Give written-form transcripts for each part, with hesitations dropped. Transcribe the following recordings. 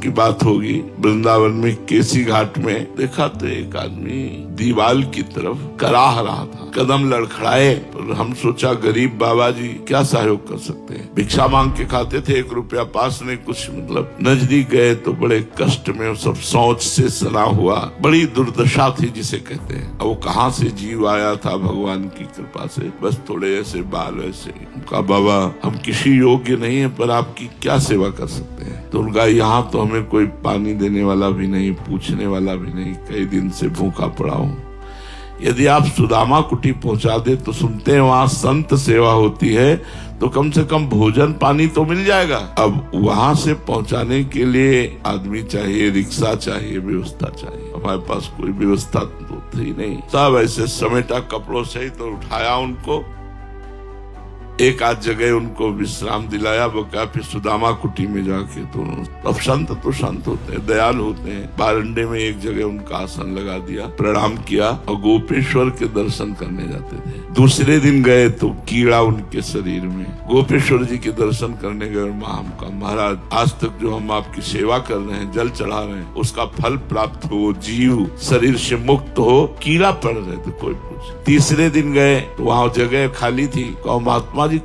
की बात होगी, वृंदावन में केसी घाट में देखा तो एक आदमी दीवाल की तरफ कराह रहा था, कदम लड़खड़ाए। तो हम सोचा गरीब बाबा जी क्या सहयोग कर सकते हैं, भिक्षा मांग के खाते थे, 1 रुपया पास नहीं कुछ, मतलब नजदीक गए तो बड़े कष्ट में, सब सोच से सना हुआ, बड़ी दुर्दशा थी जिसे कहते हैं। वो कहाँ से जीव आया था भगवान की कृपा से, बस थोड़े ऐसे बाल ऐसे। उनका बाबा हम किसी योग्य नहीं है पर आपकी क्या सेवा कर सकते हैं। तो उनका यहाँ तो हमें कोई पानी देने वाला भी नहीं, पूछने वाला भी नहीं, कई दिन से भूखा पड़ा हूँ। यदि आप सुदामा कुटी पहुंचा दे तो सुनते हैं वहां संत सेवा होती है, तो कम से कम भोजन पानी तो मिल जाएगा। अब वहां से पहुंचाने के लिए आदमी चाहिए, रिक्शा चाहिए, व्यवस्था चाहिए। हमारे पास कोई व्यवस्था तो थी नहीं, सब ऐसे समेटा कपड़ों से ही तो उठाया उनको, एक आध जगह उनको विश्राम दिलाया। वो क्या फिर सुदामा कुटी में जाके, तो अब संत तो संत होते हैं, दयाल होते हैं। बारंडे में एक जगह उनका आसन लगा दिया, प्रणाम किया और गोपेश्वर के दर्शन करने जाते थे। दूसरे दिन गए तो कीड़ा उनके शरीर में, गोपेश्वर जी के दर्शन करने गए। महाराज आज तक जो हम आपकी सेवा कर रहे हैं, जल चढ़ा रहे हैं, उसका फल प्राप्त हो, जीव शरीर से मुक्त हो, कीड़ा पड़ रहे थे कोई पूछ। तीसरे दिन गए तो वहां जगह खाली थी, कहो महात्मा जी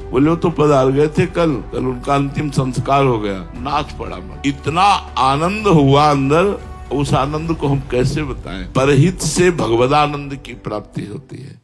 बोले तो पधार गए थे कल उनका अंतिम संस्कार हो गया। नाच पड़ा मन, इतना आनंद हुआ अंदर, उस आनंद को हम कैसे बताएं। परहित से भगवदानंद की प्राप्ति होती है।